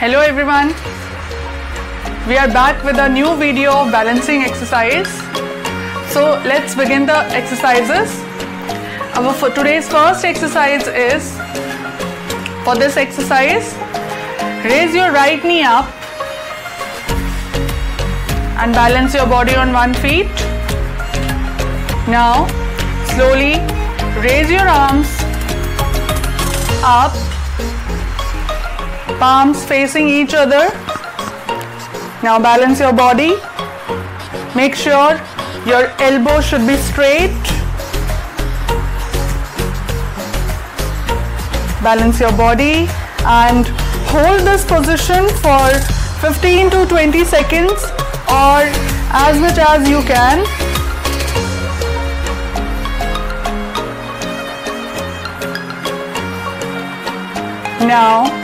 Hello everyone, we are back with a new video of balancing exercise. So let's begin the exercises. For today's first exercise is, for this exercise, raise your right knee up and balance your body on one foot. Now slowly raise your arms up, palms facing each other. Now balance your body. Make sure your elbow should be straight. Balance your body and hold this position for 15 to 20 seconds or as much as you can. Now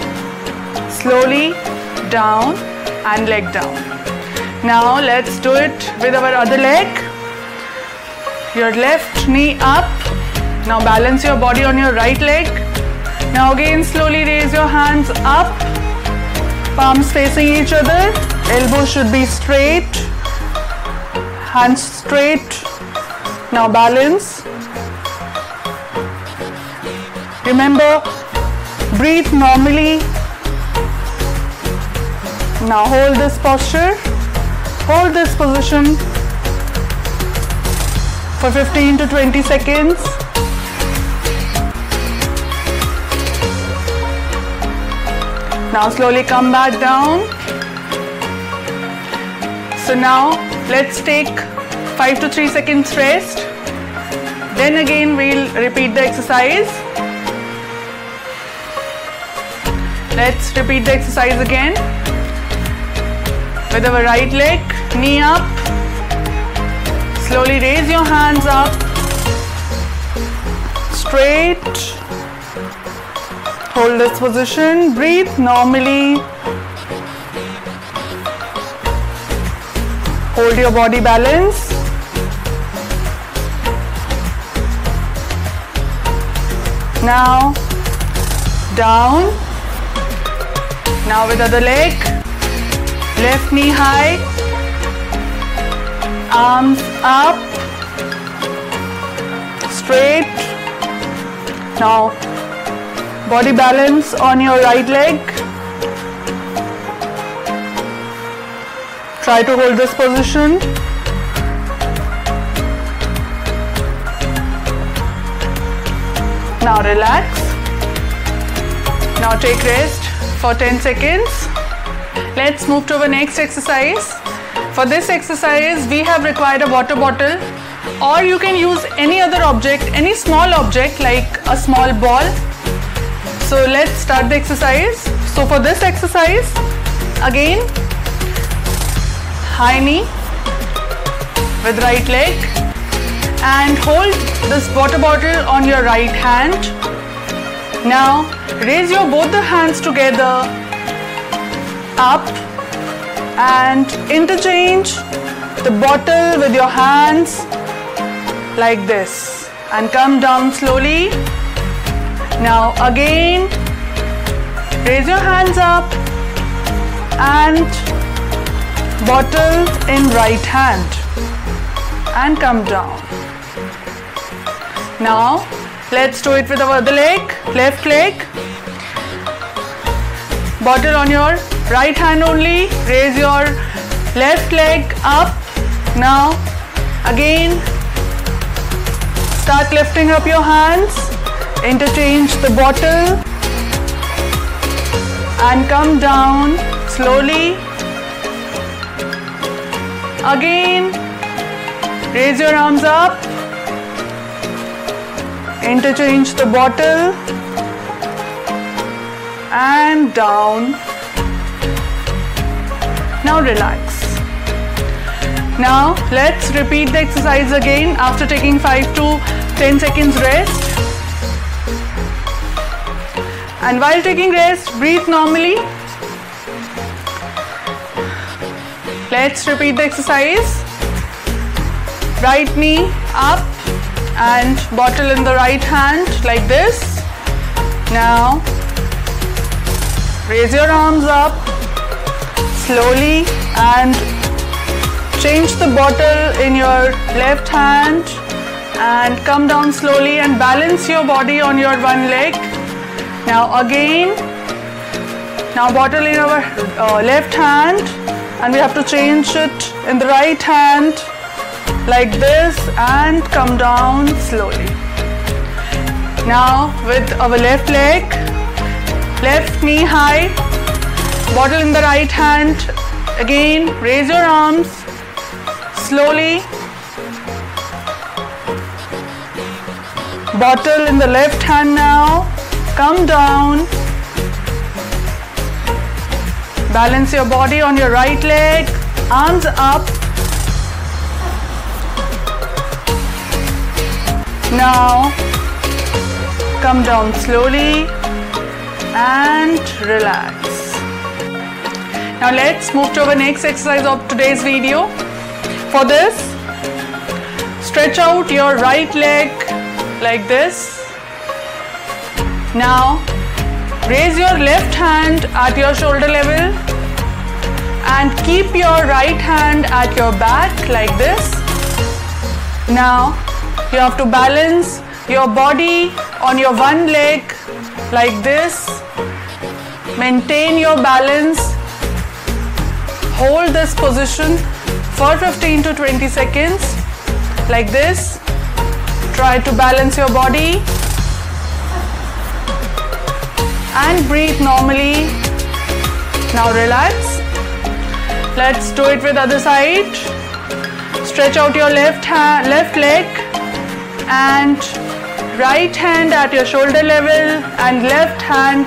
slowly down and leg down. Now let's do it with our other leg. Your left knee up. Now balance your body on your right leg. Now again slowly raise your hands up, palms facing each other, elbow should be straight, hands straight. Now balance. Remember, breathe normally. Now hold this posture, hold this position for 15 to 20 seconds. Now slowly come back down. So now let's take 5 to 3 seconds rest. Then again we'll repeat the exercise. Let's repeat the exercise again. With our right leg, knee up. Slowly raise your hands up. Straight. Hold this position. Breathe normally. Hold your body balance. Now down. Now with other leg. Left knee high, arms up, straight. Now body balance on your right leg. Try to hold this position. Now relax. Now take rest for 10 seconds. Let's move to our next exercise. For this exercise, we have required a water bottle, or you can use any other object, any small object like a small ball. So let's start the exercise. So for this exercise, again, high knee with right leg and hold this water bottle on your right hand. Now raise your both the hands together up and interchange the bottle with your hands like this and come down slowly. Now again raise your hands up and bottle in right hand and come down. Now let's do it with our other leg, left leg. Bottle on your right hand only. Raise your left leg up. Now again start lifting up your hands. Interchange the bottle and come down slowly. Again raise your arms up. Interchange the bottle and down. Now relax. Now let's repeat the exercise again after taking 5 to 10 seconds rest. And while taking rest, breathe normally. Let's repeat the exercise. Right knee up and bottle in the right hand like this. Now raise your arms up slowly and change the bottle in your left hand and come down slowly and balance your body on your one leg. Now again, now bottle in our left hand and we have to change it in the right hand like this and come down slowly. Now with our left leg, left knee high, bottle in the right hand, again raise your arms slowly, bottle in the left hand now, come down, balance your body on your right leg, arms up. Now come down slowly and relax. Now let's move to our next exercise of today's video. For this, stretch out your right leg like this. Now raise your left hand at your shoulder level and keep your right hand at your back like this. Now you have to balance your body on your one leg like this. Maintain your balance. Hold this position for 15 to 20 seconds like this. Try to balance your body and breathe normally. Now relax. Let's do it with other side. Stretch out your left leg and right hand at your shoulder level and left hand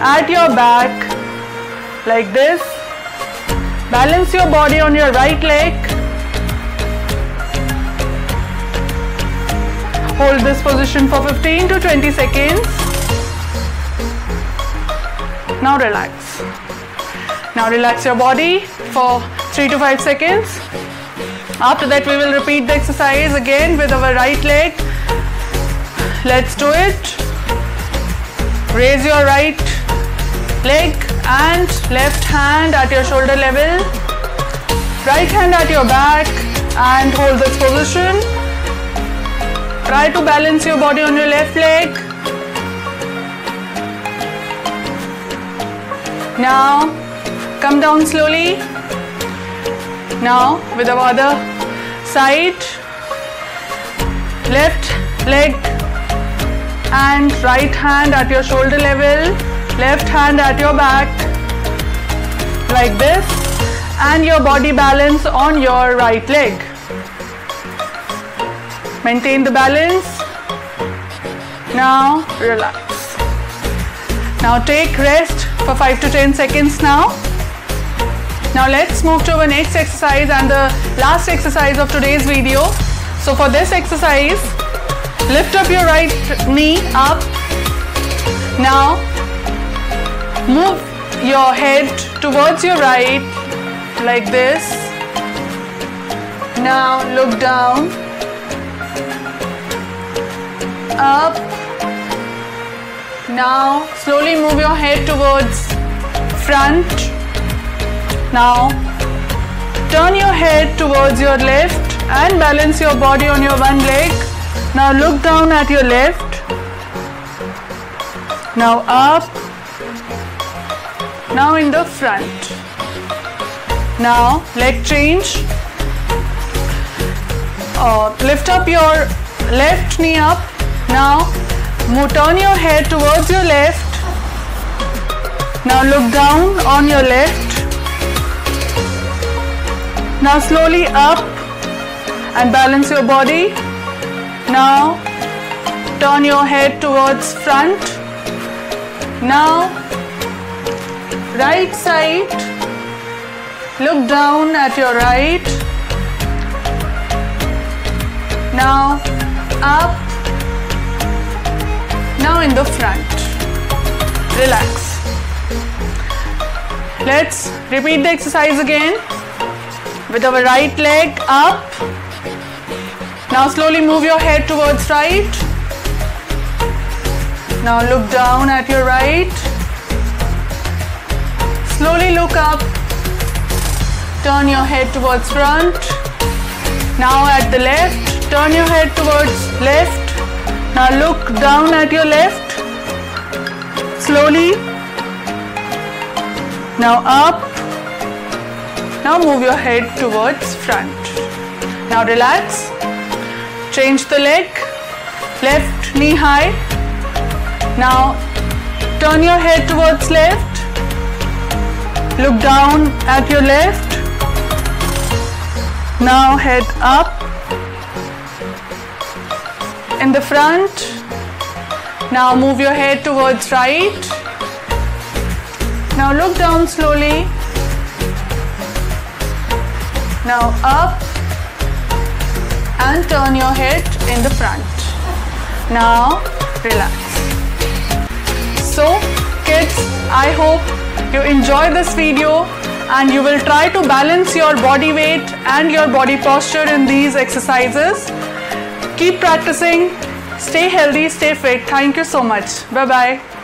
at your back like this. Balance your body on your right leg. Hold this position for 15 to 20 seconds. Now relax. Now relax your body for 3 to 5 seconds. After that we will repeat the exercise again with our right leg. Let's do it. Raise your right leg and left hand at your shoulder level. Right hand at your back and hold this position. Try to balance your body on your left leg. Now come down slowly. Now with our other side, left leg and right hand at your shoulder level, left hand at your back like this, and your body balance on your right leg. Maintain the balance. Now relax. Now take rest for 5 to 10 seconds now. Now let's move to our next exercise and the last exercise of today's video. So for this exercise, lift up your right knee up. Now move your head towards your right like this. Now look down, up. Now slowly move your head towards front. Now turn your head towards your left and balance your body on your one leg. Now look down at your left. Now up. Now in the front. Now leg change. Lift up your left knee up. Now turn your head towards your left. Now look down on your left. Now slowly up and balance your body. Now turn your head towards front. Now right side, look down at your right. Now up. Now in the front. Relax. Let's repeat the exercise again. With our right leg up. Now slowly move your head towards right. Now look down at your right. look up. Turn your head towards front. Now at the left, turn your head towards left. Now look down at your left. Slowly. Now up. Now move your head towards front. Now relax. Change the leg. Left knee high. Now turn your head towards left. Look down at your left. Now head up. In the front. Now move your head towards right. Now look down slowly. Now up and turn your head in the front. Now relax. So kids, I hope you enjoy this video and you will try to balance your body weight and your body posture in these exercises. Keep practicing. Stay healthy, stay fit. Thank you so much. Bye bye.